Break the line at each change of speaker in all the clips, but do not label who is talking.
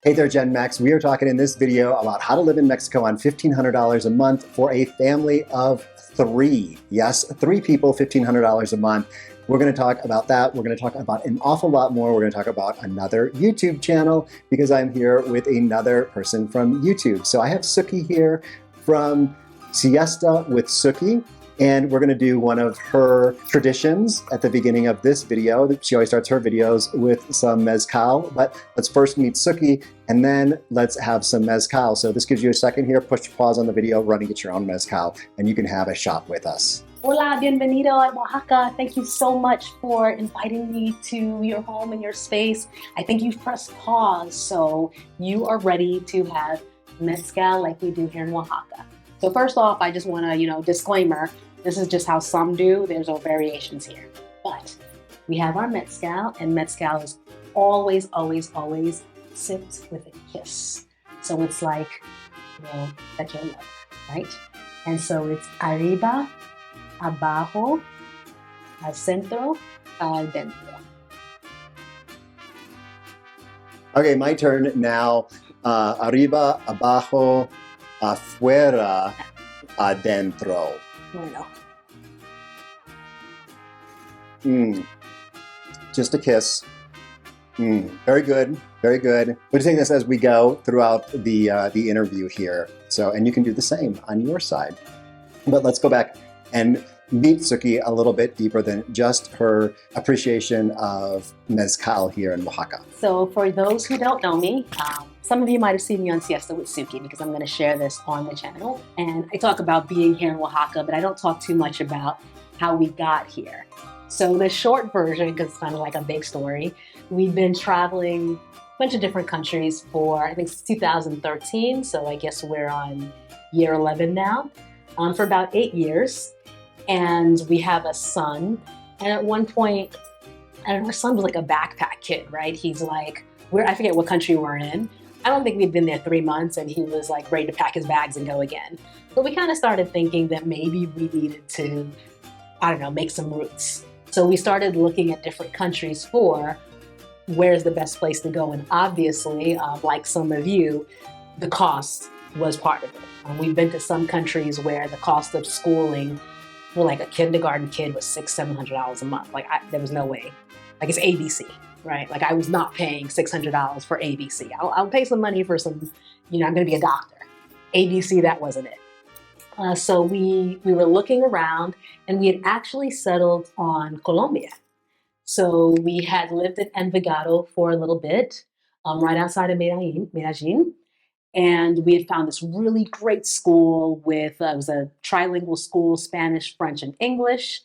Hey there, Gen Max. We are talking in this video about how to live in Mexico on $1,500 a month for a family of three. Yes, three people, $1,500 a month. We're going to talk about that. We're going to talk about an awful lot more. We're going to talk about another YouTube channel because I'm here with another person from YouTube. So I have Suki here from Siesta with Suki. And we're going to do one of her traditions at the beginning of this video. She always starts her videos with some mezcal, but let's first meet Suki and then let's have some mezcal. So this gives you a second here, push pause on the video, run and get your own mezcal, and you can have a shot with us.
Hola, bienvenido at Oaxaca. Thank you so much for inviting me to your home and your space. I think you've pressed pause, so you are ready to have mezcal like we do here in Oaxaca. So first off, I just want to, disclaimer, this is just how some do. There's no variations here. But we have our mezcal, and mezcal is always, always, always sipped with a kiss. So it's like, that you love, right? And so it's Arriba, Abajo, Centro, Adentro.
Okay, my turn now. Arriba, abajo, afuera, adentro.
Bueno.
Just a kiss. Very good, very good. We're taking this as we go throughout the interview here. So, and you can do the same on your side. But let's go back and meet Suki a little bit deeper than just her appreciation of mezcal here in Oaxaca.
So for those who don't know me, some of you might have seen me on Siesta with Suki because I'm going to share this on the channel. And I talk about being here in Oaxaca, but I don't talk too much about how we got here. So the short version, because it's kind of like a big story, we've been traveling a bunch of different countries for, I think, since 2013. So I guess we're on year 11 now, for about 8 years. And we have a son. And at one point, our son was like a backpack kid, right? He's like, I forget what country we're in. I don't think we'd been there 3 months, and he was like ready to pack his bags and go again. But we kind of started thinking that maybe we needed to, make some roots. So we started looking at different countries for where's the best place to go. And obviously, like some of you, the cost was part of it. We've been to some countries where the cost of schooling for like a kindergarten kid was $600-700 a month. Like there was no way. Like it's ABC, right? Like I was not paying $600 for ABC. I'll pay some money for some, I'm going to be a doctor. ABC, that wasn't it. So we were looking around, and we had actually settled on Colombia. So we had lived in Envigado for a little bit, right outside of Medellin. And we had found this really great school with, it was a trilingual school, Spanish, French, and English.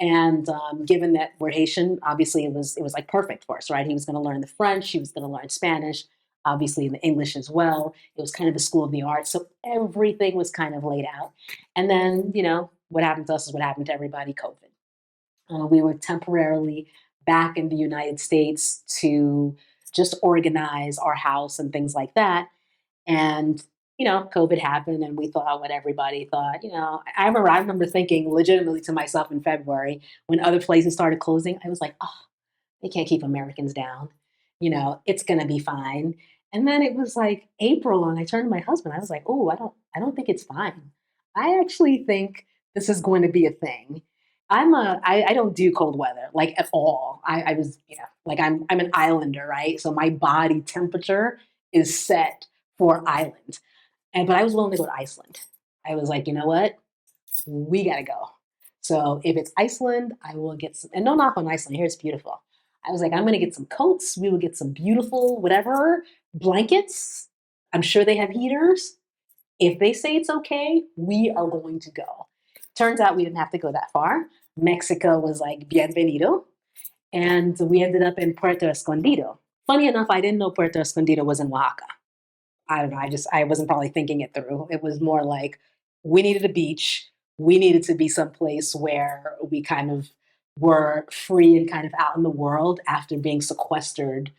And given that we're Haitian, obviously it was like perfect for us, right? He was going to learn the French, he was going to learn Spanish, obviously the English as well. It was kind of the school of the arts. So everything was kind of laid out. And then, what happened to us is what happened to everybody, COVID. We were temporarily back in the United States to just organize our house and things like that. And, COVID happened, and we thought what everybody thought. I remember thinking legitimately to myself in February when other places started closing, I was like, oh, they can't keep Americans down. It's going to be fine. And then it was like April, and I turned to my husband. I was like, oh, I don't think it's fine. I actually think this is going to be a thing. I don't do cold weather, like at all. I was, like I'm an islander, right? So my body temperature is set for island. But I was willing to go to Iceland. I was like, you know what? We got to go. So if it's Iceland, I will get some, and no knock on Iceland, here it's beautiful. I was like, I'm going to get some coats. We will get some beautiful, whatever, blankets. I'm sure they have heaters. If they say it's okay, we are going to go. Turns out we didn't have to go that far. Mexico was like, bienvenido. And we ended up in Puerto Escondido. Funny enough, I didn't know Puerto Escondido was in Oaxaca. I don't know. I wasn't probably thinking it through. It was more like we needed a beach. We needed to be someplace where we kind of were free and kind of out in the world after being sequestered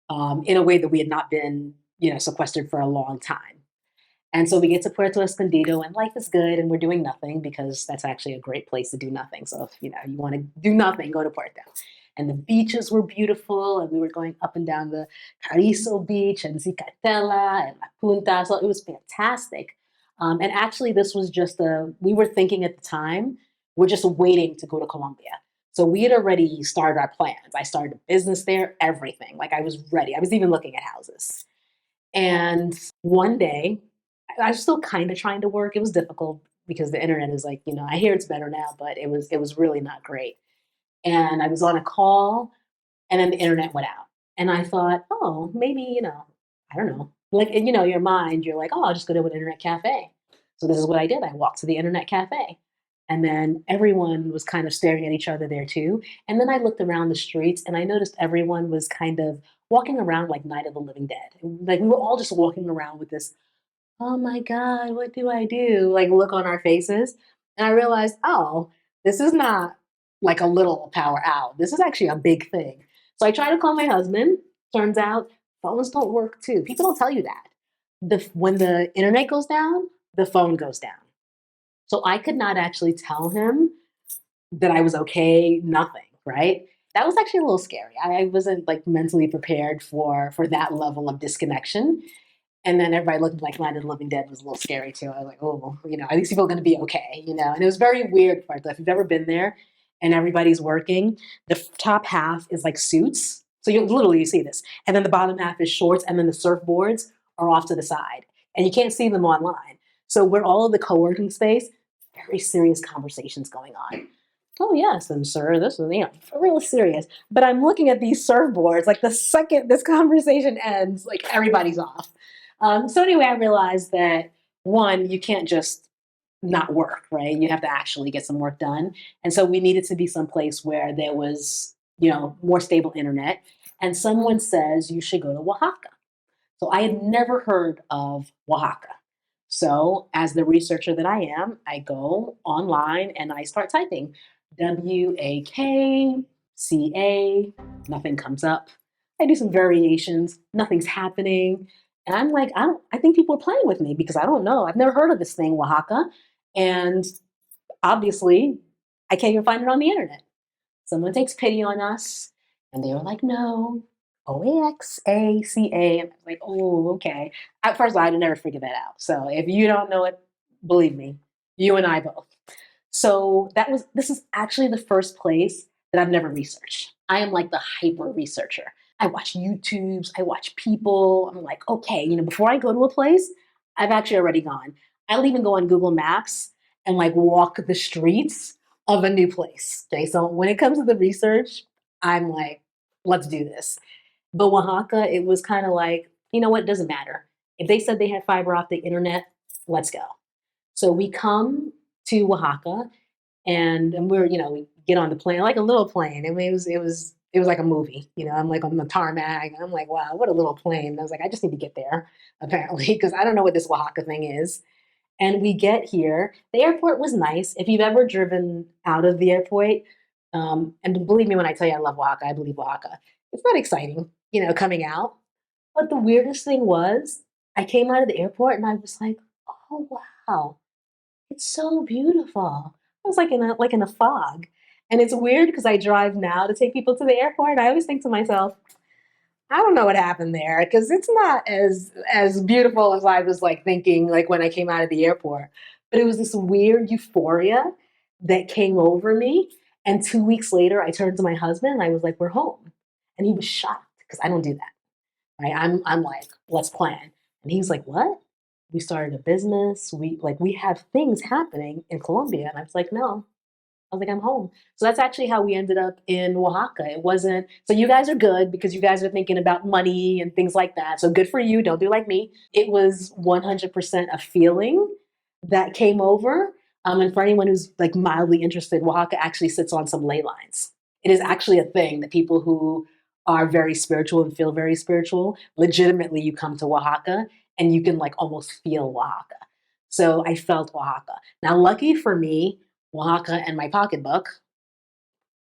in a way that we had not been, sequestered for a long time. And so we get to Puerto Escondido, and life is good, and we're doing nothing because that's actually a great place to do nothing. So if you want to do nothing, go to Puerto. and the beaches were beautiful, and we were going up and down the Carrizo Beach and Zicatela and La Punta, so it was fantastic. And actually, this was just we were thinking at the time, we're just waiting to go to Colombia. So we had already started our plans. I started a business there, everything. Like I was ready. I was even looking at houses. And one day, I was still kind of trying to work. It was difficult because the internet is like, I hear it's better now, but it was really not great. And I was on a call, and then the internet went out. And I thought, oh, maybe, I don't know. Like, your mind, you're like, oh, I'll just go to an internet cafe. So this is what I did. I walked to the internet cafe. And then everyone was kind of staring at each other there too. And then I looked around the streets and I noticed everyone was kind of walking around like Night of the Living Dead. Like we were all just walking around with this, oh my God, what do I do? Like look on our faces. And I realized, oh, this is not like a little power out. This is actually a big thing. So I tried to call my husband. Turns out phones don't work too. People don't tell you that. When the internet goes down, the phone goes down. So I could not actually tell him that I was okay, nothing, right? That was actually a little scary. I wasn't like mentally prepared for that level of disconnection. And then everybody looked like Night of the Living Dead was a little scary too. I was like, oh, are these people going to be okay? And it was very weird part. If you've ever been there and everybody's working, the top half is like suits. So you literally see this. And then the bottom half is shorts, and then the surfboards are off to the side. And you can't see them online. So we're all in the co-working space, very serious conversations going on. Oh yes, and sir, this is real serious. But I'm looking at these surfboards, like the second this conversation ends, like everybody's off. So anyway, I realized that one, you can't just not work, right? You have to actually get some work done. And so we needed to be someplace where there was, more stable internet. And someone says you should go to Oaxaca. So I had never heard of Oaxaca. So as the researcher that I am, I go online and I start typing WAKCA, nothing comes up. I do some variations, nothing's happening. And I'm like, I think people are playing with me because I don't know. I've never heard of this thing, Oaxaca. And obviously, I can't even find it on the internet. Someone takes pity on us and they were like, no, Oaxaca. And I was like, oh, okay. At first, I'd never figured that out. So if you don't know it, believe me, you and I both. So this is actually the first place that I've never researched. I am like the hyper researcher. I watch YouTubes, I watch people. I'm like, okay, before I go to a place, I've actually already gone. I'll even go on Google Maps and like walk the streets of a new place. Okay, so when it comes to the research, I'm like, let's do this. But Oaxaca, it was kind of like, what, it doesn't matter. If they said they had fiber optic internet, let's go. So we come to Oaxaca and we get on the plane, like a little plane. I mean, it was like a movie, I'm like on the tarmac and I'm like, wow, what a little plane. And I was like, I just need to get there apparently, because I don't know what this Oaxaca thing is. And we get here. The airport was nice. If you've ever driven out of the airport, and believe me when I tell you I love Oaxaca, I believe Oaxaca. It's not exciting, coming out. But the weirdest thing was I came out of the airport and I was like, oh, wow, it's so beautiful. I was like in a fog. And it's weird because I drive now to take people to the airport. And I always think to myself, I don't know what happened there because it's not as beautiful as I was like thinking like when I came out of the airport. But it was this weird euphoria that came over me. And 2 weeks later, I turned to my husband and I was like, we're home. And he was shocked because I don't do that. Right? I'm like, let's plan. And he's like, what? We started a business. We have things happening in Colombia. And I was like, no. I was like, I'm home. So that's actually how we ended up in Oaxaca. It wasn't, so you guys are good because you guys are thinking about money and things like that. So good for you. Don't do like me. It was 100% a feeling that came over. And for anyone who's like mildly interested, Oaxaca actually sits on some ley lines. It is actually a thing that people who are very spiritual and feel very spiritual, legitimately you come to Oaxaca and you can like almost feel Oaxaca. So I felt Oaxaca. Now, lucky for me, Oaxaca and my pocketbook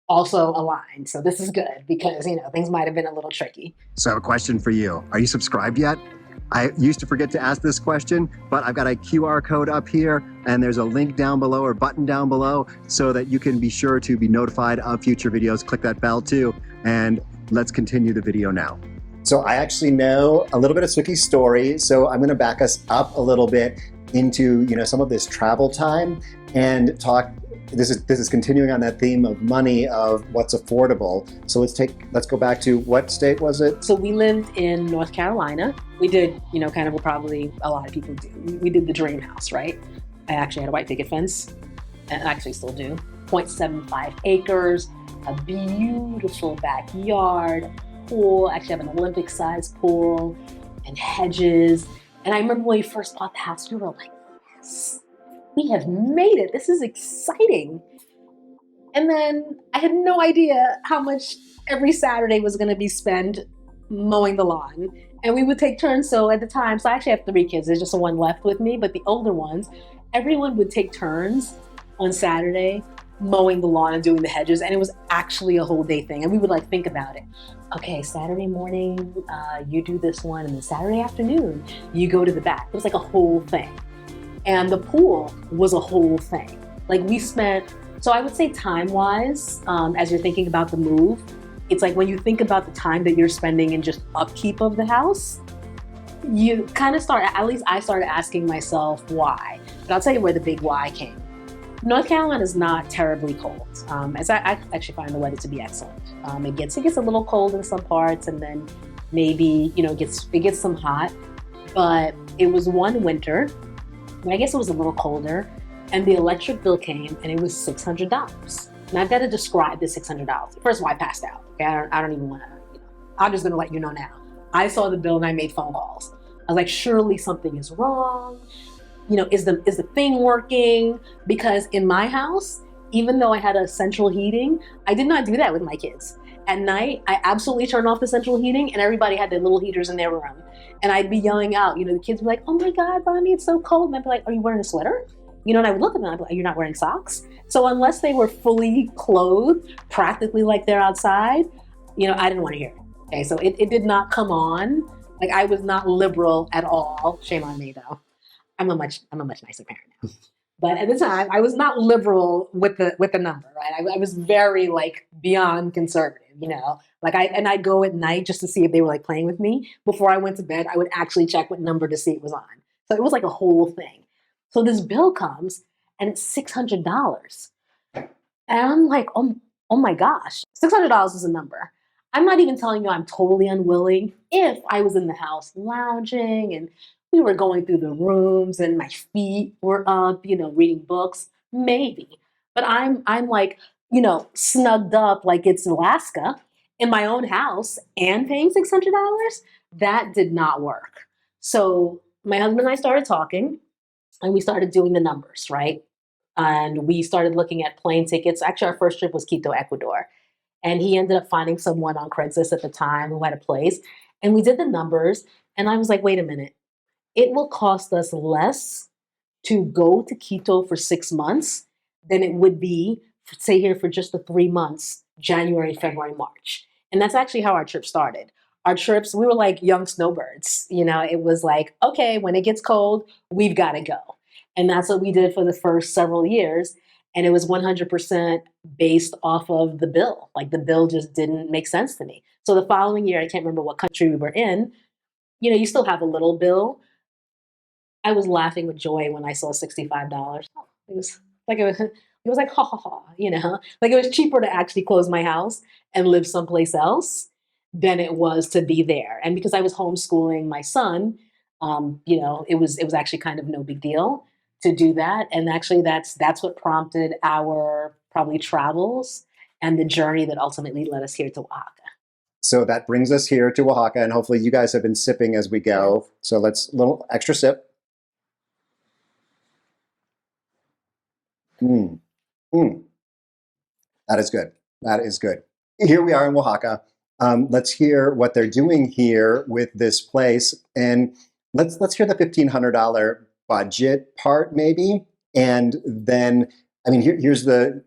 also aligned. So this is good because, things might have been a little tricky.
So I have a question for you. Are you subscribed yet? I used to forget to ask this question, but I've got a QR code up here and there's a link down below or button down below so that you can be sure to be notified of future videos. Click that bell too, and let's continue the video now. So I actually know a little bit of Suki's story, so I'm gonna back us up a little bit into some of this travel time and talk. This is continuing on that theme of money, of what's affordable. So let's go back to, what state was it?
So we lived in North Carolina. We did, kind of what probably a lot of people do. We did the dream house, right? I actually had a white picket fence, and I actually still do. 0.75 acres, a beautiful backyard, pool. Actually have an Olympic-sized pool and hedges. And I remember when we first bought the house, we were like, yes, we have made it. This is exciting. And then I had no idea how much every Saturday was going to be spent mowing the lawn. And we would take turns. So at the time, so I actually have 3 kids. There's just one left with me, but the older ones, everyone would take turns on Saturday mowing the lawn and doing the hedges. And it was actually a whole day thing. And we would think about it. Okay, Saturday morning, you do this one. And then Saturday afternoon, you go to the back. It was like a whole thing. And the pool was a whole thing. We spent, so I would say time-wise, as you're thinking about the move, it's like when you think about the time that you're spending in just upkeep of the house, you kind of start, at least I started asking myself why. But I'll tell you where the big why came. North Carolina is not terribly cold. As I actually find the weather to be excellent. It gets a little cold in some parts, and then maybe, it gets some hot. But it was one winter, I guess it was a little colder, and the electric bill came, and it was $600. And I've got to describe the $600. First of all, I passed out. Okay, I don't even want to. I'm just going to let you know now. I saw the bill and I made phone calls. I was like, surely something is wrong. Is the thing working? Because in my house, even though I had a central heating, I did not do that with my kids. At night, I absolutely turned off the central heating, and everybody had their little heaters in their room. And I'd be yelling out, the kids would be like, oh my God, Mommy, it's so cold. And I'd be like, are you wearing a sweater? And I would look at them and I'd be like, you're not wearing socks? So unless they were fully clothed, practically like they're outside, I didn't want to hear it. Okay, so it did not come on. I was not liberal at all. Shame on me though. I'm a much nicer parent now. But at the time, I was not liberal with the number, right? I was very beyond conservative, I'd go at night just to see if they were playing with me. Before I went to bed, I would actually check what number to see it was on. So it was a whole thing. So this bill comes and it's $600. And I'm like, oh my gosh, $600 is a number. I'm not even telling you I'm totally unwilling. If I was in the house lounging and we were going through the rooms and my feet were up, reading books, maybe. But I'm snugged up like it's Alaska in my own house and paying $600. That did not work. So my husband and I started talking and we started doing the numbers, right? And we started looking at plane tickets. Actually, our first trip was Quito, Ecuador. And he ended up finding someone on Craigslist at the time who had a place. And we did the numbers. And I was like, wait a minute. It will cost us less to go to Quito for 6 months than it would be, stay here for just the 3 months, January, February, March. And that's actually how our trip started. Our trips, we were like young snowbirds. It was like, okay, when it gets cold, we've got to go. And that's what we did for the first several years. And it was 100% based off of the bill. The bill just didn't make sense to me. So the following year, I can't remember what country we were in, you still have a little bill. I was laughing with joy when I saw $65. It was like, ha ha ha, it was cheaper to actually close my house and live someplace else than it was to be there. And because I was homeschooling my son, it was actually kind of no big deal to do that. And actually that's what prompted our probably travels and the journey that ultimately led us here to Oaxaca.
So that brings us here to Oaxaca, and hopefully you guys have been sipping as we go. So let's, little extra sip. That is good. That is good. Here we are in Oaxaca. Let's hear what they're doing here with this place, and let's hear the $1,500 budget part, maybe. And then, here's the.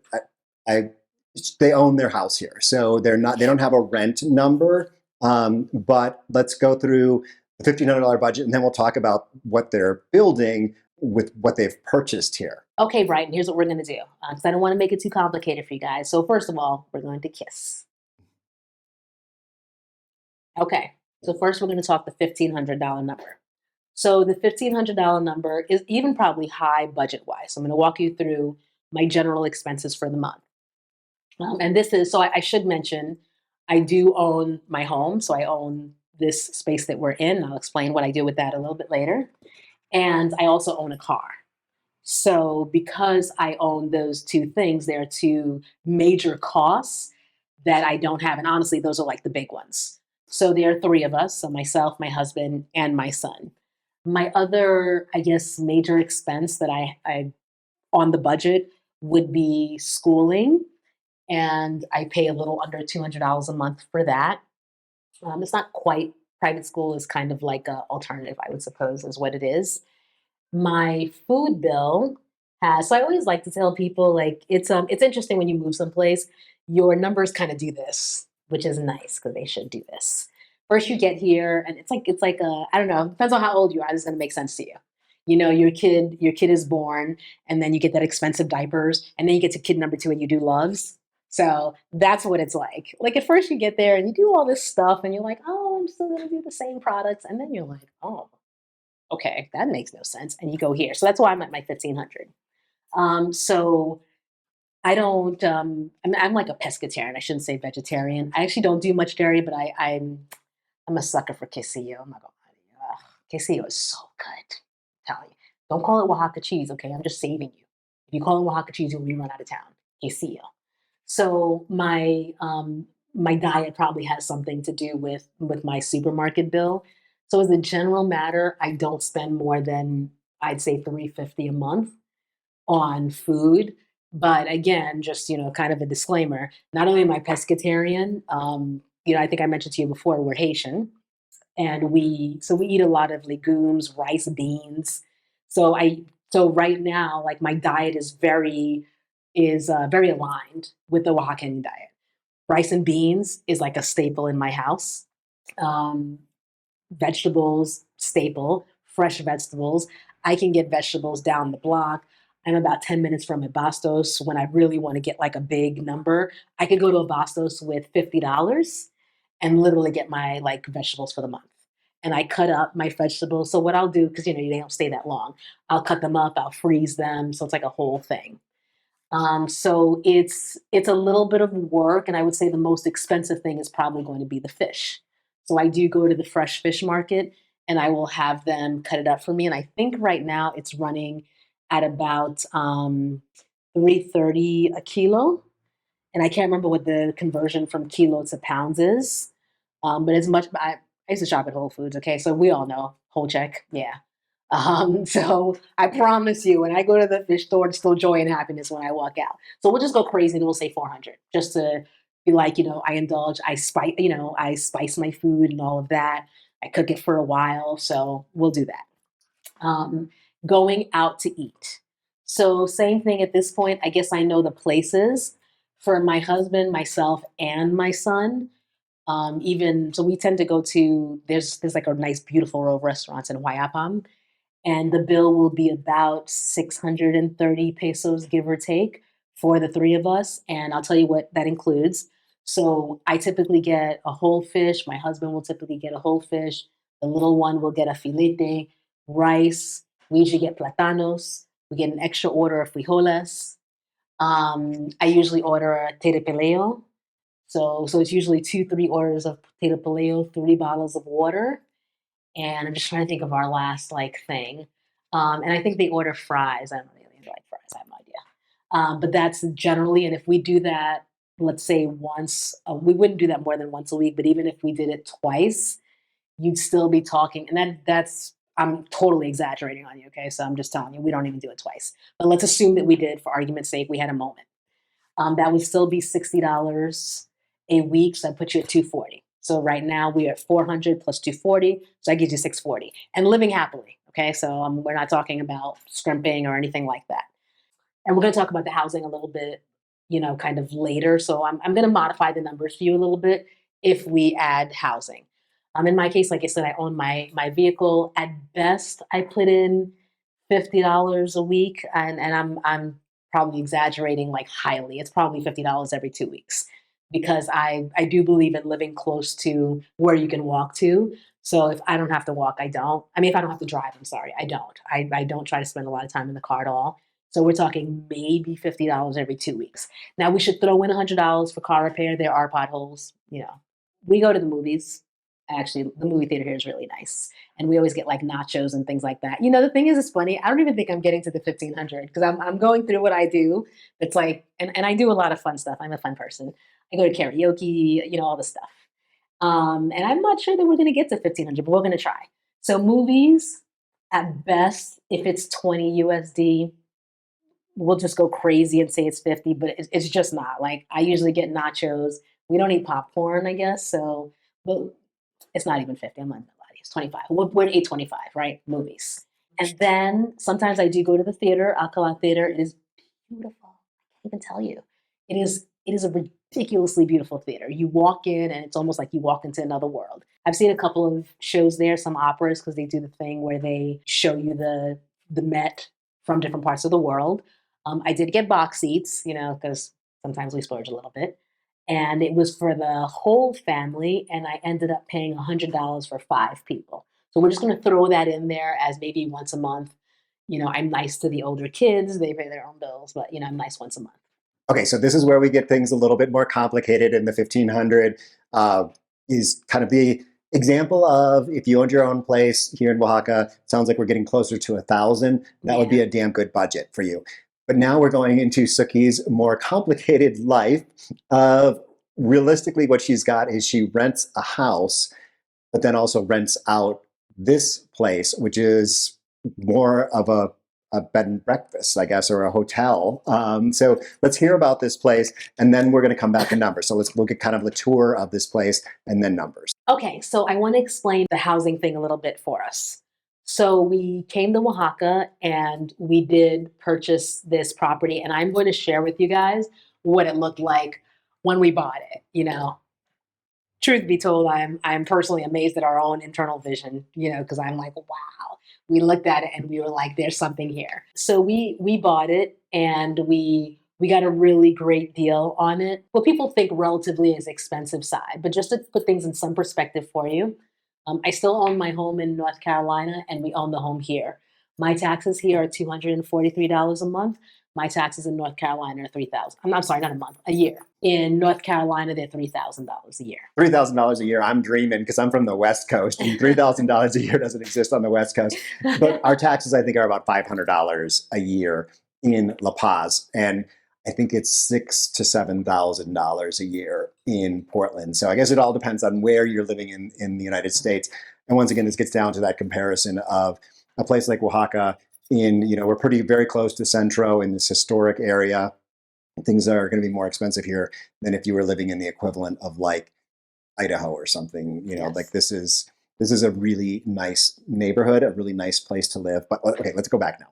They own their house here, so they don't have a rent number. But let's go through The $1,500 budget, and then we'll talk about what they're building with what they've purchased here.
Okay, right. And here's what we're going to do, because I don't want to make it too complicated for you guys. So first of all, we're going to kiss. Okay. So first, we're going to talk the $1,500 number. So the $1,500 number is even probably high budget wise. So I'm going to walk you through my general expenses for the month. And this is, so I should mention, I do own my home. So I own this space that we're in. I'll explain what I do with that a little bit later. And I also own a car. So because I own those two things, there are two major costs that I don't have. And honestly, those are like the big ones. So there are three of us. So myself, my husband, and my son. My other, I guess, major expense that I on the budget would be schooling. And I pay a little under $200 a month for that. It's not quite private school is kind of like an alternative, I would suppose, is what it is. My food bill has, so I always like to tell people like it's interesting when you move someplace, your numbers kind of do this, which is nice because they should do this. First you get here and it's like I don't know, depends on how old you are, this is gonna make sense to you. You know, your kid is born and then you get that expensive diapers and then you get to kid number two and you do loves. So that's what it's like. Like at first you get there and you do all this stuff and you're like, oh, I'm still gonna do the same products. And then you're like, oh, okay, that makes no sense. And you go here. So that's why I'm at my 1500. So I don't, I'm like a pescatarian. I shouldn't say vegetarian. I actually don't do much dairy, but I'm a sucker for quesillo. I'm not gonna lie to you. Quesillo is so good. I'm telling you. Don't call it Oaxaca cheese, okay? I'm just saving you. If you call it Oaxaca cheese, you'll run out of town. Quesillo. So my diet probably has something to do with my supermarket bill. So as a general matter, I don't spend more than I'd say 350 a month on food. But again, just kind of a disclaimer. Not only am I pescatarian, I think I mentioned to you before we're Haitian, and we eat a lot of legumes, rice, beans. So right now, like my diet is very aligned with the Oaxacan diet. Rice and beans is like a staple in my house. Um, Vegetables, staple, fresh vegetables. I can get vegetables down the block. I'm about 10 minutes from a Bastos. When I really want to get like a big number, I could go to a Bastos with $50 and literally get my like vegetables for the month. And I cut up my vegetables. So what I'll do, because they don't stay that long, I'll cut them up, I'll freeze them. So it's like a whole thing. So it's a little bit of work, and I would say the most expensive thing is probably going to be the fish. So I do go to the fresh fish market, and I will have them cut it up for me. And I think right now it's running at about 330 a kilo, and I can't remember what the conversion from kilo to pounds is. But as much I used to shop at Whole Foods. Okay, so we all know whole check, yeah. So I promise you, when I go to the fish store, it's still joy and happiness when I walk out. So we'll just go crazy and we'll say 400 just to be like, I indulge, I spice my food and all of that. I cook it for a while. So we'll do that. Um, Going out to eat. So same thing at this point. I guess I know the places for my husband, myself, and my son. Even so, we tend to go to there's like a nice, beautiful row of restaurants in Huayapam, and the bill will be about 630 pesos, give or take, for the three of us. And I'll tell you what that includes. So I typically get a whole fish. My husband will typically get a whole fish. The little one will get a filete, rice. We usually get platanos. We get an extra order of frijoles. I usually order a terepeleo. So it's usually 3 orders of potato paleo, 3 bottles of water, and I'm just trying to think of our last like thing. And I think they order fries. I don't really enjoy fries. I have no idea. But that's generally, and if we do that, let's say once, we wouldn't do that more than once a week. But even if we did it twice, you'd still be talking, and that's I'm totally exaggerating on you. Okay, so I'm just telling you we don't even do it twice. But let's assume that we did, for argument's sake, we had a moment. That would still be $60 a week. So I put you at 240. So right now we are at 400 plus 240. So that gives you 640 and living happily. Okay. So we're not talking about scrimping or anything like that. And we're going to talk about the housing a little bit, kind of later. So I'm going to modify the numbers for you a little bit if we add housing. In my case, like I said, I own my vehicle. At best, I put in $50 a week, and I'm probably exaggerating like highly. It's probably $50 every 2 weeks because I do believe in living close to where you can walk to. So if I don't have to walk, I don't. I mean, if I don't have to drive, I'm sorry, I don't. I don't try to spend a lot of time in the car at all. So we're talking maybe $50 every 2 weeks. Now we should throw in $100 for car repair. There are potholes, you know. We go to the movies. Actually, the movie theater here is really nice, and we always get like nachos and things like that. You know, the thing is, it's funny. I don't even think I'm getting to the 1500 because I'm going through what I do. It's like, and I do a lot of fun stuff. I'm a fun person. I go to karaoke, you know, all the stuff. And I'm not sure that we're going to get to 1500, but we're going to try. So movies, at best, if it's 20 USD, we'll just go crazy and say it's 50, but it's just not. Like I usually get nachos. We don't eat popcorn, I guess. So, but it's not even 50. I'm not gonna lie to you. It's 25. We're at 825, right? Movies. And then sometimes I do go to the theater, Alcala Theater. It is beautiful. I can't even tell you. It is a ridiculously beautiful theater. You walk in and it's almost like you walk into another world. I've seen a couple of shows there, some operas, because they do the thing where they show you the Met from different parts of the world. I did get box seats, you know, because sometimes we splurge a little bit. And it was for the whole family, and I ended up paying $100 for 5 people. So we're just going to throw that in there as maybe once a month. You know, I'm nice to the older kids; they pay their own bills, but you know, I'm nice once a month.
Okay, so this is where we get things a little bit more complicated. In the 1500 is kind of the example of if you owned your own place here in Oaxaca. Sounds like we're getting closer to 1,000. That would be a damn good budget for you. But now we're going into Suki's more complicated life of realistically what she's got is she rents a house, but then also rents out this place, which is more of a bed and breakfast, I guess, or a hotel. So let's hear about this place, and then we're going to come back to numbers. So we'll get kind of the tour of this place and then numbers.
Okay, so I want to explain the housing thing a little bit for us. So we came to Oaxaca and we did purchase this property, and I'm going to share with you guys what it looked like when we bought it. You know, truth be told, I'm personally amazed at our own internal vision. You know, because I'm like, wow. We looked at it and we were like, there's something here. So we bought it and we got a really great deal on it. What people think relatively is expensive side, but just to put things in some perspective for you, I still own my home in North Carolina, and we own the home here. My taxes here are $243 a month. My taxes in North Carolina are $3,000. I'm sorry, not a month, a year. In North Carolina, they're $3,000 a year.
$3,000 a year. I'm dreaming because I'm from the West Coast, and $3,000 a year doesn't exist on the West Coast. But our taxes, I think, are about $500 a year in La Paz, and I think it's $6,000 to $7,000 a year in Portland. So I guess it all depends on where you're living in the United States. And once again, this gets down to that comparison of a place like Oaxaca. We're very close to Centro in this historic area. Things are going to be more expensive here than if you were living in the equivalent of like Idaho or something.
Yes.
Like this is a really nice neighborhood, a really nice place to live. But okay, let's go back now.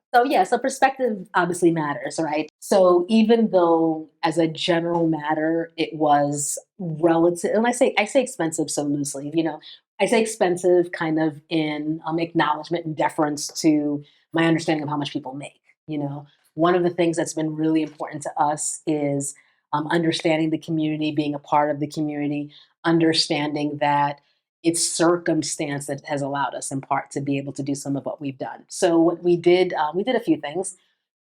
So perspective obviously matters, right? So even though as a general matter, it was relative, and I say expensive so loosely, you know, I say expensive kind of in acknowledgement and deference to my understanding of how much people make. You know, one of the things that's been really important to us is understanding the community, being a part of the community, understanding that it's circumstance that has allowed us in part to be able to do some of what we've done. So what we did a few things.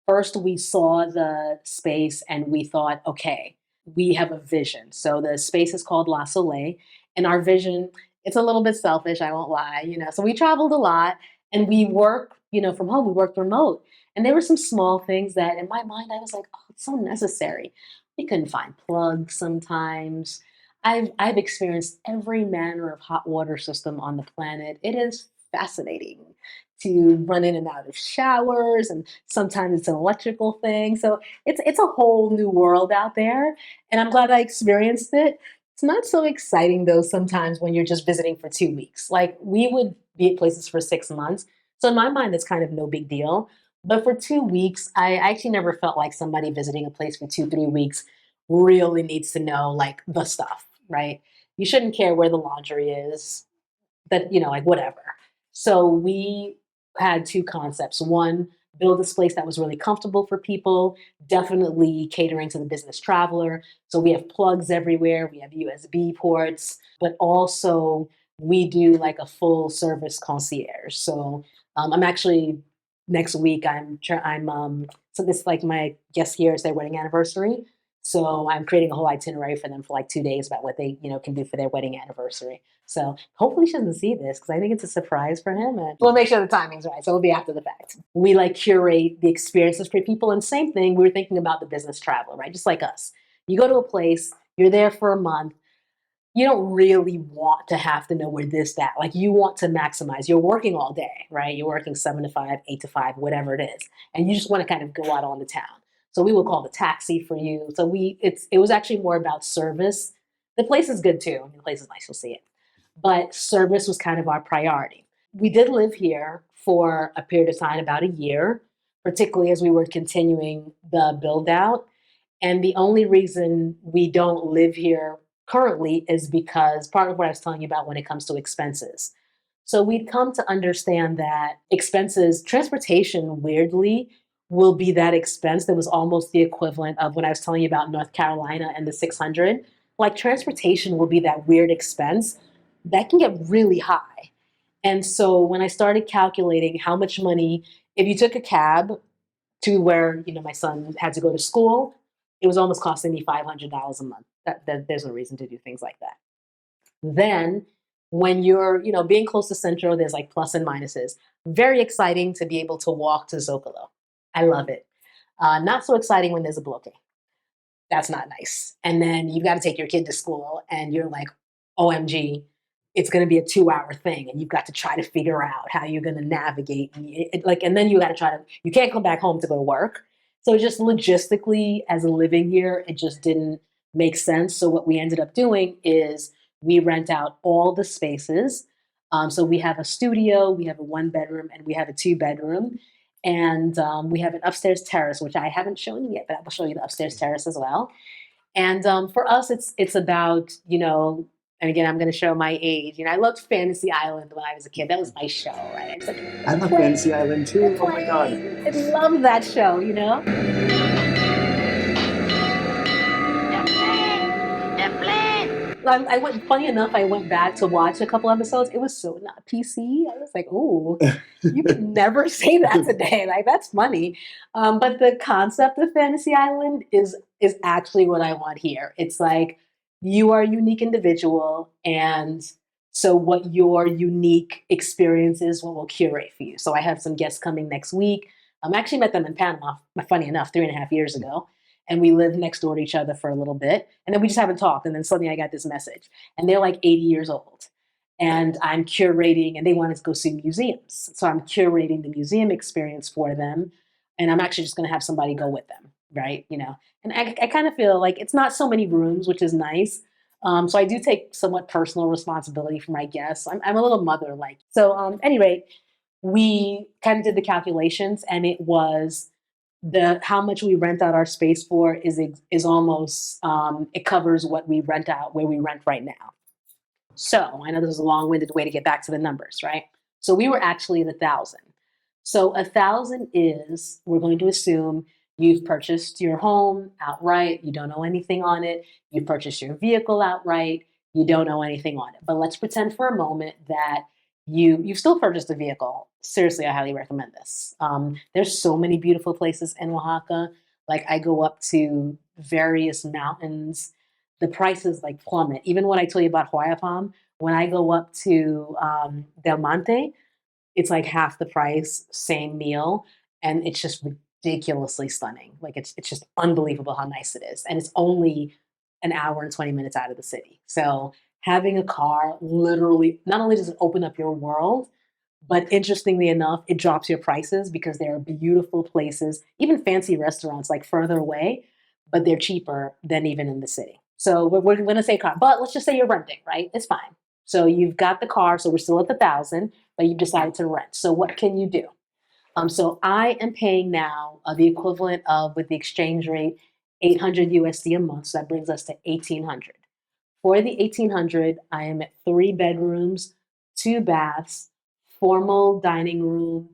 First, we saw the space and we thought, okay, we have a vision. So the space is called La Soleil, and our vision, it's a little bit selfish, I won't lie, you know. So we traveled a lot and we work, you know, from home, we worked remote. And there were some small things that in my mind I was like, oh, it's so necessary. We couldn't find plugs sometimes. I've experienced every manner of hot water system on the planet. It is fascinating to run in and out of showers, and sometimes it's an electrical thing. So it's a whole new world out there, and I'm glad I experienced it. It's not so exciting though sometimes when you're just visiting for 2 weeks. Like we would be at places for 6 months. So in my mind, it's kind of no big deal. But for 2 weeks, I actually never felt like somebody visiting a place for 2, 3 weeks really needs to know like the stuff, right? You shouldn't care where the laundry is. that, like whatever. So we had two concepts. One, build this place that was really comfortable for people, definitely catering to the business traveler. So we have plugs everywhere, we have USB ports, but also we do like a full service concierge. So I'm actually next week. So this is like my guest here is their wedding anniversary. So I'm creating a whole itinerary for them for like 2 days about what they can do for their wedding anniversary. So hopefully she doesn't see this because I think it's a surprise for him, and we'll make sure the timing's right. So it'll be after the fact. We like curate the experiences for people, and same thing. We were thinking about the business traveler, right? Just like us. You go to a place, you're there for a month. You don't really want to have to know where this, that. Like you want to maximize. You're working all day, right? You're working 7 to 5, 8 to 5, whatever it is, and you just want to kind of go out on the town. So we will call the taxi for you. So it was actually more about service. The place is good too. I mean, the place is nice. You'll see it, but service was kind of our priority. We did live here for a period of time, about a year, particularly as we were continuing the build out. And the only reason we don't live here currently is because part of what I was telling you about when it comes to expenses. So we'd come to understand that expenses, transportation, weirdly, will be that expense that was almost the equivalent of when I was telling you about North Carolina and the 600. Like transportation will be that weird expense that can get really high. And so when I started calculating how much money, if you took a cab to where my son had to go to school, it was almost costing me $500 a month. There's no reason to do things like that. Then when you're being close to Centro, there's like plus and minuses. Very exciting to be able to walk to Zocalo. I love it. Not so exciting when there's a blockade. That's not nice. And then you've got to take your kid to school and you're like, OMG, it's going to be a 2-hour thing. And you've got to try to figure out how you're going to navigate. And then you got to you can't come back home to go to work. So just logistically as a living here, it just didn't make sense. So what we ended up doing is we rent out all the spaces. So we have a studio, we have a 1-bedroom, and we have a 2-bedroom. And we have an upstairs terrace, which I haven't shown you yet, but I will show you the upstairs terrace as well. And for us, it's about, and again, I'm going to show my age. I loved Fantasy Island when I was a kid. That was my show, right?
I love Fantasy Island too. Oh my God.
I love that show, funny enough, I went back to watch a couple episodes. It was so not PC. I was like, "Oh, you could never say that today." Like that's funny. But the concept of Fantasy Island is actually what I want here. It's like you are a unique individual, and so what your unique experience is, what we'll curate for you. So I have some guests coming next week. I actually met them in Panama. Funny enough, 3.5 years ago. And we lived next door to each other for a little bit. And then we just haven't talked. And then suddenly I got this message. And they're like 80 years old. And I'm curating, and they wanted to go see museums. So I'm curating the museum experience for them. And I'm actually just going to have somebody go with them, right? And I kind of feel like it's not so many rooms, which is nice. So I do take somewhat personal responsibility for my guests. I'm a little mother-like. So anyway, we kind of did the calculations, and it was how much we rent out our space for is almost it covers what we rent out where we rent right now. So I know this is a long-winded way to get back to the numbers, right? So we were actually at 1,000. So 1,000 is, we're going to assume you've purchased your home outright, you don't owe anything on it, you purchased your vehicle outright, you don't owe anything on it. But let's pretend for a moment that you've still purchased a vehicle. Seriously, I highly recommend this. There's so many beautiful places in Oaxaca. Like I go up to various mountains. The prices like plummet. Even when I tell you about Huayapam, when I go up to Del Monte, it's like half the price, same meal. And it's just ridiculously stunning. Like it's just unbelievable how nice it is. And it's only an hour and 20 minutes out of the city. So having a car literally, not only does it open up your world, but interestingly enough, it drops your prices because there are beautiful places, even fancy restaurants like further away, but they're cheaper than even in the city. So we're going to say car, but let's just say you're renting, right? It's fine. So you've got the car, so we're still at 1,000, but you've decided to rent. So what can you do? So I am paying now the equivalent of, with the exchange rate, 800 USD a month. So that brings us to 1,800. For the 1,800, I am at 3 bedrooms, two baths, formal dining room,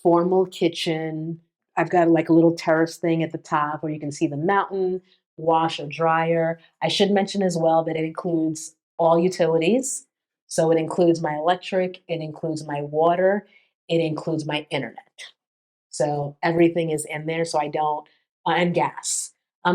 formal kitchen. I've got like a little terrace thing at the top where you can see the mountain, washer, dryer. I should mention as well that it includes all utilities. So it includes my electric, it includes my water, it includes my internet. So everything is in there. So I don't, and gas.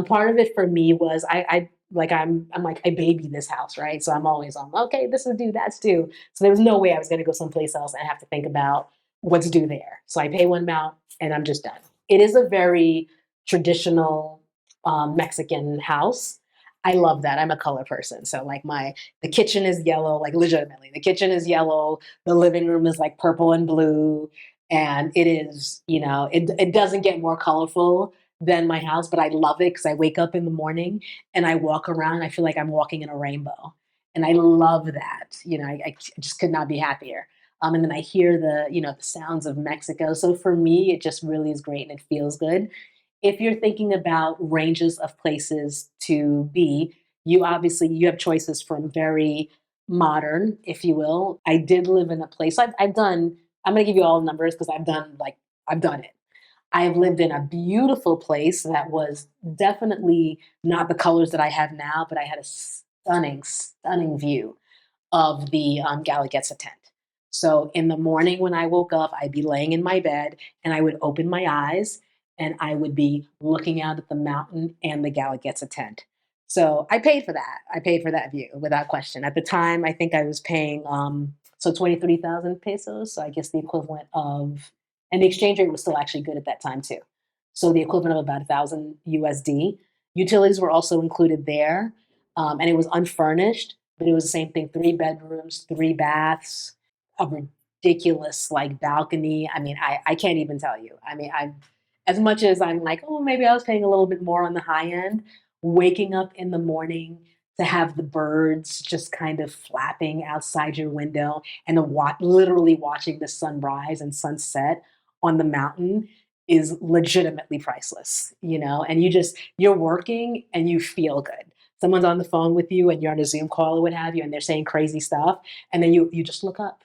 Part of it for me was I'm like I baby this house, right? So I'm always on. Okay, this is due, that's due. So there was no way I was going to go someplace else and have to think about what's due there. So I pay one amount and I'm just done. It is a very traditional Mexican house. I love that. I'm a color person, so like the kitchen is yellow, like legitimately, the kitchen is yellow. The living room is like purple and blue and it is, it doesn't get more colorful than my house, but I love it because I wake up in the morning and I walk around. I feel like I'm walking in a rainbow, and I love that. I just could not be happier. And then I hear the sounds of Mexico. So for me, it just really is great and it feels good. If you're thinking about ranges of places to be, you have choices from very modern, if you will. I did live in a place I've done. I'm going to give you all the numbers because I've done it. I've lived in a beautiful place that was definitely not the colors that I have now, but I had a stunning, stunning view of the Galagetza tent. So in the morning when I woke up, I'd be laying in my bed and I would open my eyes and I would be looking out at the mountain and the Galagetza tent. So I paid for that. I paid for that view without question. At the time, I think I was paying 23,000 pesos. So I guess the equivalent of, and the exchange rate was still actually good at that time too. So the equivalent of about 1,000 USD. Utilities were also included there, and it was unfurnished, but it was the same thing: 3 bedrooms, 3 baths, a ridiculous like balcony. I mean, I can't even tell you. I mean, I as much as I'm like, oh, maybe I was paying a little bit more on the high end. Waking up in the morning to have the birds just kind of flapping outside your window and literally watching the sunrise and sunset on the mountain is legitimately priceless, and you're working and you feel good. Someone's on the phone with you and you're on a Zoom call or what have you, and they're saying crazy stuff. And then you just look up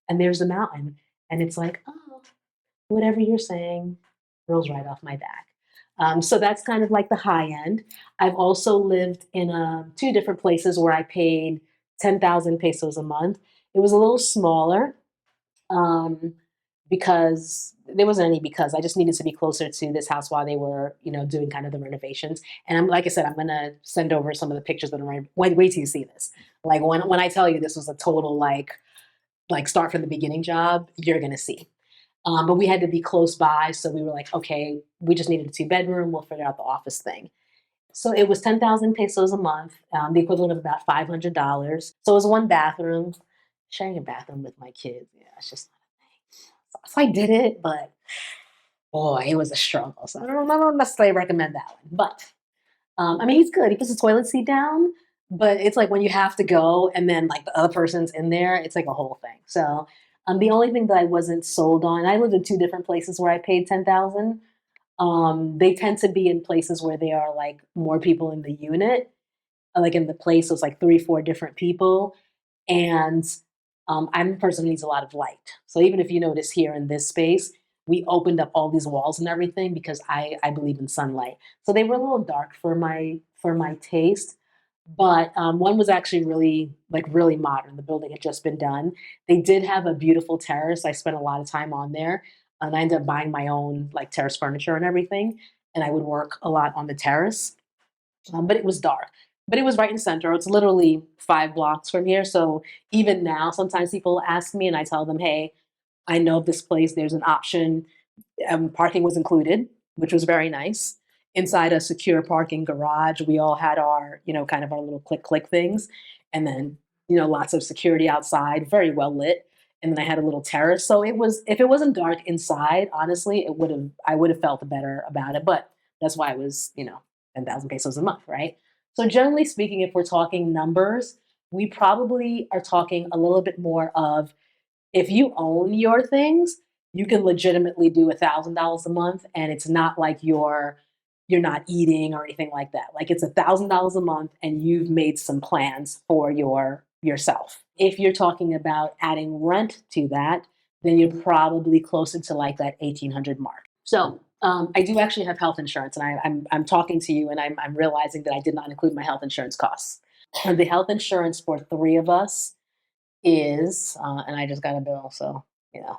and there's the mountain. And it's like, oh, whatever you're saying rolls right off my back. So that's kind of like the high end. I've also lived in two different places where I paid 10,000 pesos a month. It was a little smaller um, because there wasn't any because I just needed to be closer to this house while they were, doing kind of the renovations. And like I said, I'm gonna send over some of the pictures that are wait till you see this. Like when I tell you this was a total like start from the beginning job, you're gonna see. But we had to be close by, so we were like, okay, we just needed a 2 bedroom. We'll figure out the office thing. So it was 10,000 pesos a month, the equivalent of about $500. So it was 1 bathroom. Sharing a bathroom with my kids, yeah, it's just not a thing. So I did it, but boy, it was a struggle. So I don't necessarily recommend that one. But I mean, he's good. He puts the toilet seat down, but it's like when you have to go and then like the other person's in there, it's like a whole thing. So the only thing that I wasn't sold on, I lived in two different places where I paid 10,000. They tend to be in places where there are like more people in the unit, like in the place, so it's like 3, 4 different people. And I'm a person who needs a lot of light. So even if you notice here in this space, we opened up all these walls and everything because I believe in sunlight. So they were a little dark for my taste. But one was actually really modern. The building had just been done. They did have a beautiful terrace. I spent a lot of time on there, and I ended up buying my own like terrace furniture and everything. And I would work a lot on the terrace, but it was dark. But it was right in Centro. It's literally 5 blocks from here. So even now, sometimes people ask me, and I tell them, "Hey, I know of this place. There's an option. Parking was included, which was very nice. Inside a secure parking garage, we all had our, kind of our little click click things, and then, lots of security outside, very well lit. And then I had a little terrace. So it was, if it wasn't dark inside, honestly, I would have felt better about it. But that's why it was, 10,000 pesos a month, right? So generally speaking, if we're talking numbers, we probably are talking a little bit more of if you own your things, you can legitimately do $1,000 a month, and it's not like you're not eating or anything like that. Like it's $1,000 a month, and you've made some plans for your yourself. If you're talking about adding rent to that, then you're probably closer to like that 1,800 mark. So I do actually have health insurance, and I'm talking to you, and I'm realizing that I did not include my health insurance costs. And the health insurance for three of us is, and I just got a bill, so you know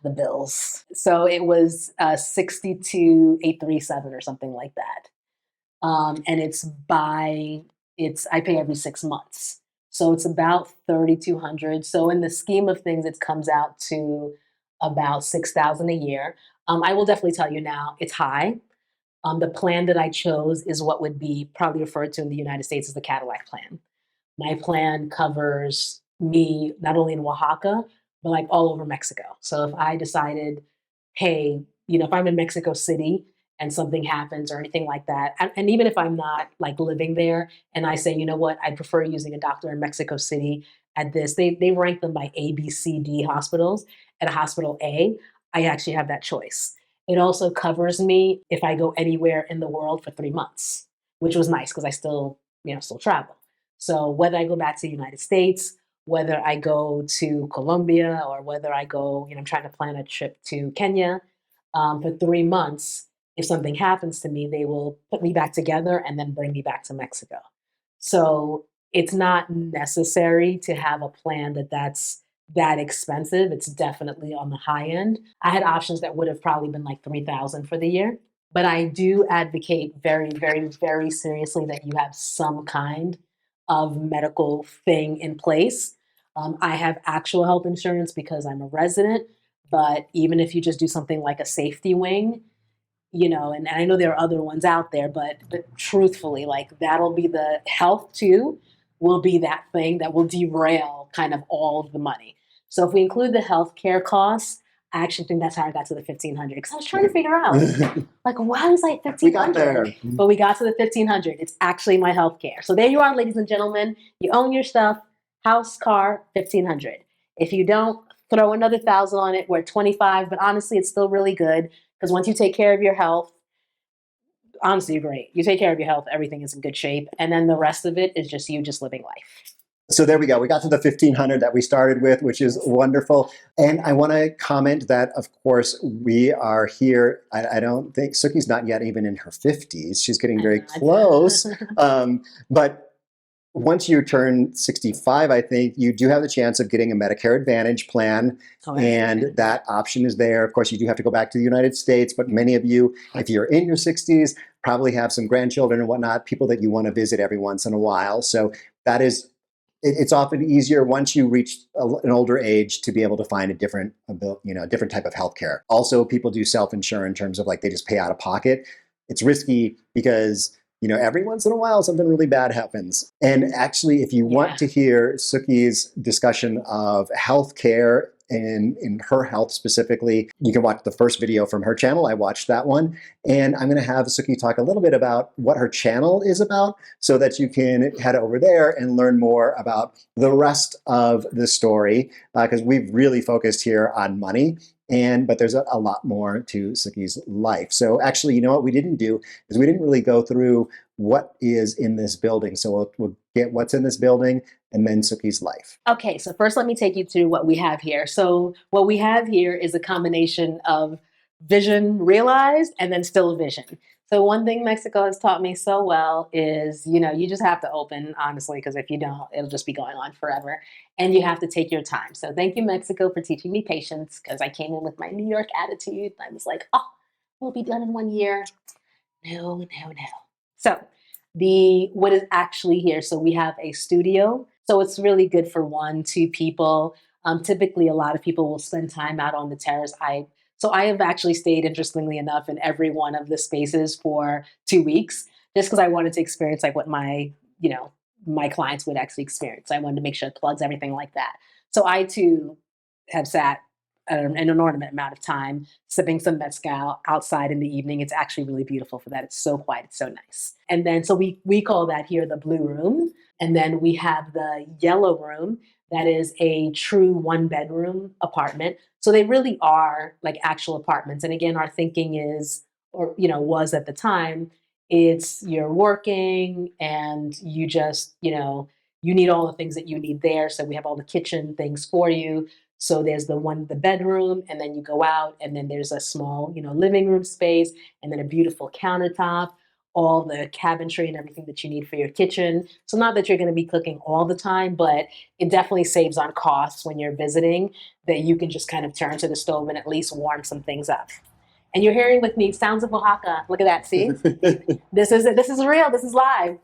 the bills. So it was 62,837 or something like that. And it's I pay every 6 months. So it's about 3,200. So in the scheme of things, it comes out to about 6,000 a year. I will definitely tell you now, it's high. The plan that I chose is what would be probably referred to in the United States as the Cadillac plan. My plan covers me not only in Oaxaca, but like all over Mexico. So if I decided, hey, if I'm in Mexico City and something happens or anything like that, and even if I'm not like living there and I say, you know what, I prefer using a doctor in Mexico City at this, they rank them by A, B, C, D hospitals. At a hospital A, I actually have that choice. It also covers me if I go anywhere in the world for 3 months, which was nice because I still travel. So whether I go back to the United States, whether I go to Colombia, or whether I go, I'm trying to plan a trip to Kenya for 3 months. If something happens to me, they will put me back together and then bring me back to Mexico. So it's not necessary to have a plan that's that expensive. It's definitely on the high end. I had options that would have probably been like 3,000 for the year, but I do advocate very, very, very seriously that you have some kind of medical thing in place. I have actual health insurance because I'm a resident, but even if you just do something like a safety wing, and I know there are other ones out there, but truthfully, like that'll be the health too, will be that thing that will derail kind of all of the money. So if we include the healthcare costs, I actually think that's how I got to the 1,500 because I was trying to figure out like why was I 1,500?
We got there,
but we got to the 1,500. It's actually my healthcare. So there you are, ladies and gentlemen. You own your stuff, house, car, 1,500. If you don't, throw another 1,000 on it. We're at 25, but honestly, it's still really good. Because once you take care of your health, honestly, you're great. You take care of your health, everything is in good shape. And then the rest of it is just you just living life.
So there we go. We got to the 1,500 that we started with, which is wonderful. And I want to comment that, of course, we are here. I don't think Suki's not yet even in her 50s. She's getting very close. But once you turn 65, I think you do have the chance of getting a Medicare Advantage plan, and that option is there. Of course, you do have to go back to the United States, but many of you, if you're in your 60s, probably have some grandchildren and whatnot, people that you want to visit every once in a while. So that is, it's often easier once you reach an older age to be able to find a different type of healthcare. Also, people do self-insure in terms of like they just pay out of pocket. It's risky because every once in a while, something really bad happens. And actually, if you want to hear Suki's discussion of healthcare and in her health specifically, you can watch the first video from her channel. I watched that one. And I'm going to have Suki talk a little bit about what her channel is about so that you can head over there and learn more about the rest of the story, because we've really focused here on money. But there's a lot more to Suki's life. So actually, what we didn't do is we didn't really go through what is in this building. So we'll get what's in this building and then Suki's life.
Okay, so first let me take you through what we have here. So what we have here is a combination of vision realized and then still vision. So one thing Mexico has taught me so well is, you just have to open, honestly, because if you don't, it'll just be going on forever. And you have to take your time. So thank you, Mexico, for teaching me patience, because I came in with my New York attitude. I was like, oh, we'll be done in 1 year. No. So what is actually here? So we have a studio. So it's really good for 1-2 people. Typically, a lot of people will spend time out on the terrace. So I have actually stayed, interestingly enough, in every one of the spaces for 2 weeks, just because I wanted to experience like what my clients would actually experience. I wanted to make sure it plugs, everything like that. So I too have sat an inordinate amount of time sipping some mezcal outside in the evening. It's actually really beautiful for that. It's so quiet. It's so nice. And then, so we call that here the blue room. And then we have the yellow room. That is a true 1-bedroom apartment. So they really are like actual apartments. And again, our thinking is, or, was at the time, it's you're working and you just, you need all the things that you need there. So we have all the kitchen things for you. So there's the bedroom, and then you go out, and then there's a small, living room space, and then a beautiful countertop, all the cabinetry and everything that you need for your kitchen. So not that you're going to be cooking all the time, but it definitely saves on costs when you're visiting, that you can just kind of turn to the stove and at least warm some things up. And you're hearing with me sounds of Oaxaca. Look at that. See, this is real. This is live.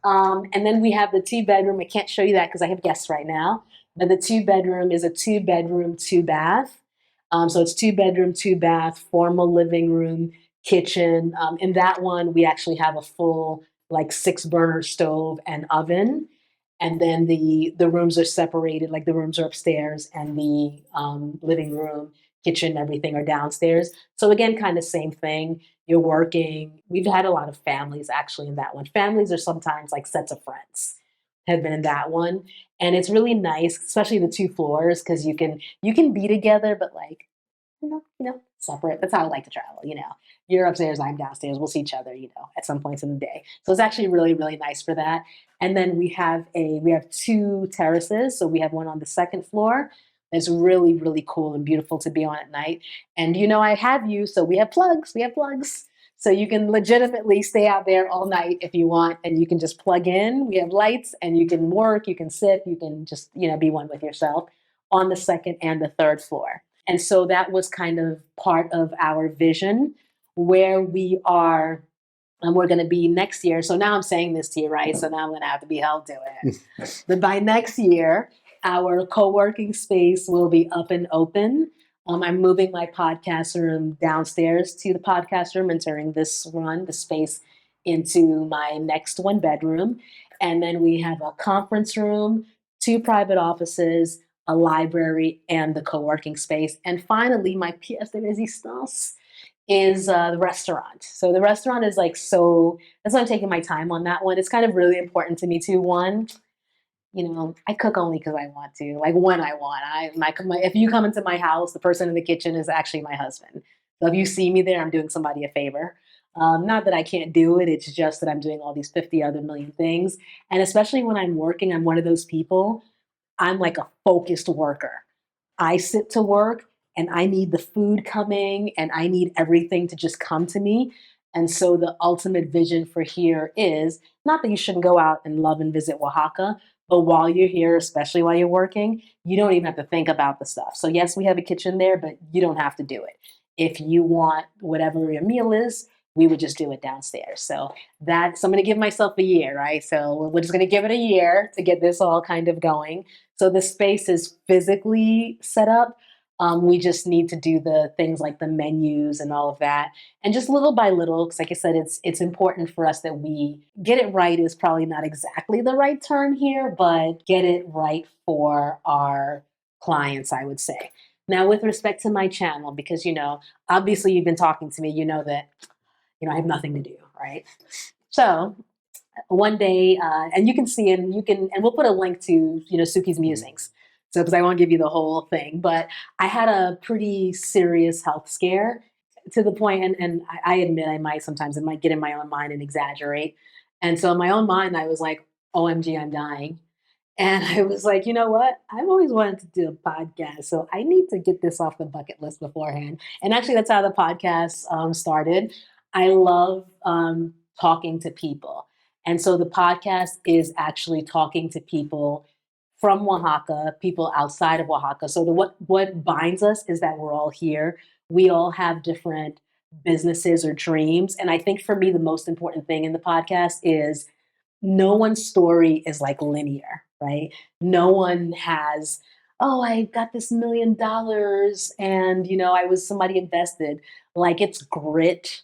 And then we have the 2-bedroom. I can't show you that because I have guests right now. But the 2-bedroom is a 2-bedroom, 2-bath. So it's 2-bedroom, 2-bath, formal living room, kitchen. In that one, we actually have a full 6-burner stove and oven. And then the rooms are separated, like the rooms are upstairs, and the living room, kitchen, everything are downstairs. So again, kind of same thing. You're working. We've had a lot of families actually in that one. Families are sometimes like sets of friends have been in that one. And it's really nice, especially the 2 floors, because you can be together, but separate. That's how I like to travel. You're upstairs, I'm downstairs. We'll see each other, at some points in the day. So it's actually really, really nice for that. And then we have 2 terraces. So we have one on the 2nd floor. It's really, really cool and beautiful to be on at night. And I have you, so we have plugs. So you can legitimately stay out there all night if you want, and you can just plug in. We have lights, and you can work, you can sit, you can just, be one with yourself on the 2nd and the 3rd floor. And so that was kind of part of our vision where we are, and we're going to be next year. So now I'm saying this to you, right? So now I'm going to have to be held to it. But by next year, our co-working space will be up and open. I'm moving my podcast room downstairs to the podcast room and turning the space, into my next 1-bedroom. And then we have a conference room, 2 private offices, a library, and the co-working space. And finally, my pièce de résistance is the restaurant. So the restaurant is that's why I'm taking my time on that one. It's kind of really important to me too. One, I cook only because I want to, when I want. If you come into my house, the person in the kitchen is actually my husband. So if you see me there, I'm doing somebody a favor. Not that I can't do it. It's just that I'm doing all these 50 other million things. And especially when I'm working, I'm one of those people. I'm like a focused worker. I sit to work and I need the food coming and I need everything to just come to me. And so the ultimate vision for here is not that you shouldn't go out and love and visit Oaxaca, but while you're here, especially while you're working, you don't even have to think about the stuff. So yes, we have a kitchen there, but you don't have to do it. If you want whatever your meal is, we would just do it downstairs. So I'm going to give myself a year, right? So we're just going to give it a year to get this all kind of going. So the space is physically set up. We just need to do the things like the menus and all of that. And just little by little, because like I said, it's important for us that we get it right is probably not exactly the right term here, but get it right for our clients, I would say. Now, with respect to my channel, because, obviously you've been talking to me, you know that, I have nothing to do, right? So one day, and you can see, and we'll put a link to, Suki's musings. So, because I won't give you the whole thing, but I had a pretty serious health scare to the point, and I admit I might get in my own mind and exaggerate. And so in my own mind, I was like, OMG, I'm dying. And I was like, you know what? I've always wanted to do a podcast, so I need to get this off the bucket list beforehand. And actually, that's how the podcast started. I love talking to people. And so the podcast is actually talking to people from Oaxaca, people outside of Oaxaca. So what binds us is that we're all here. We all have different businesses or dreams. And I think for me, the most important thing in the podcast is no one's story is linear, right? No one has, oh, I got this $1 million and, I was somebody invested. It's grit.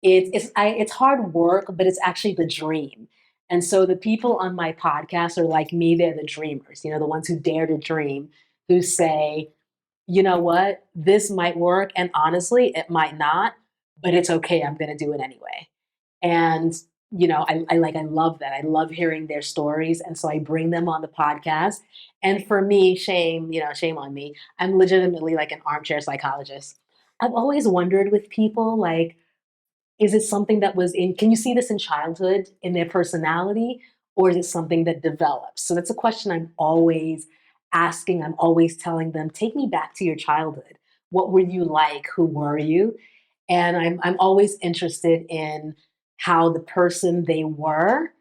It's hard work, but it's actually the dream. And so the people on my podcast are like me, they're the dreamers, the ones who dare to dream, who say, you know what, this might work. And honestly, it might not, but it's okay. I'm going to do it anyway. And, I love that. I love hearing their stories. And so I bring them on the podcast. And for me, shame on me. I'm legitimately like an armchair psychologist. I've always wondered with people, is it something that can you see this in childhood, in their personality? or is it something that develops? So that's a question I'm always asking. I'm always telling them, take me back to your childhood. What were you like? Who were you? And I'm always interested in how the person they were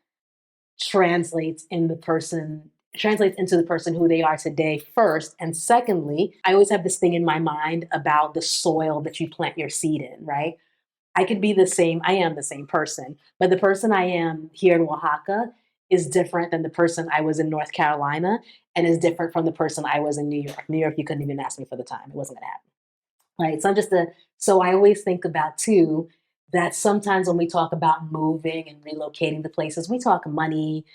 translates into the person who they are today first. And secondly, I always have this thing in my mind about the soil that you plant your seed in, right? I could be the same, I am the same person, but the person I am here in Oaxaca is different than the person I was in North Carolina and is different from the person I was in New York. New York, you couldn't even ask me for the time. It wasn't gonna happen. Right. So I always think about too that sometimes when we talk about moving and relocating to places, we talk money,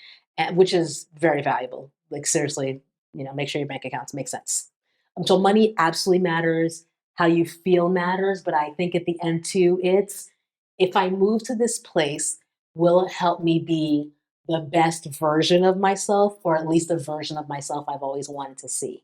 which is very valuable. Like seriously, make sure your bank accounts make sense. So money absolutely matters. How you feel matters, but I think at the end too, it's if I move to this place, will it help me be the best version of myself, or at least the version of myself I've always wanted to see?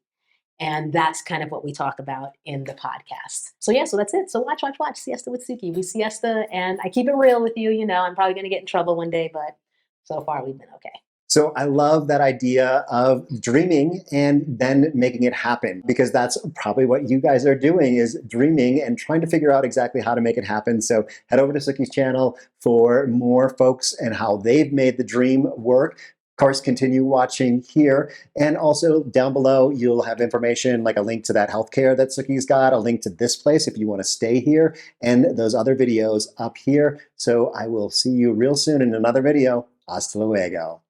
And that's kind of what we talk about in the podcast. So yeah, so that's it. So watch Siesta with Suki. We siesta, and I keep it real with you. I'm probably going to get in trouble one day, but so far we've been okay.
So I love that idea of dreaming and then making it happen, because that's probably what you guys are doing, is dreaming and trying to figure out exactly how to make it happen. So head over to Suki's channel for more folks and how they've made the dream work. Of course, continue watching here. And also down below, you'll have information like a link to that healthcare that Suki's got, a link to this place if you want to stay here, and those other videos up here. So I will see you real soon in another video. Hasta luego.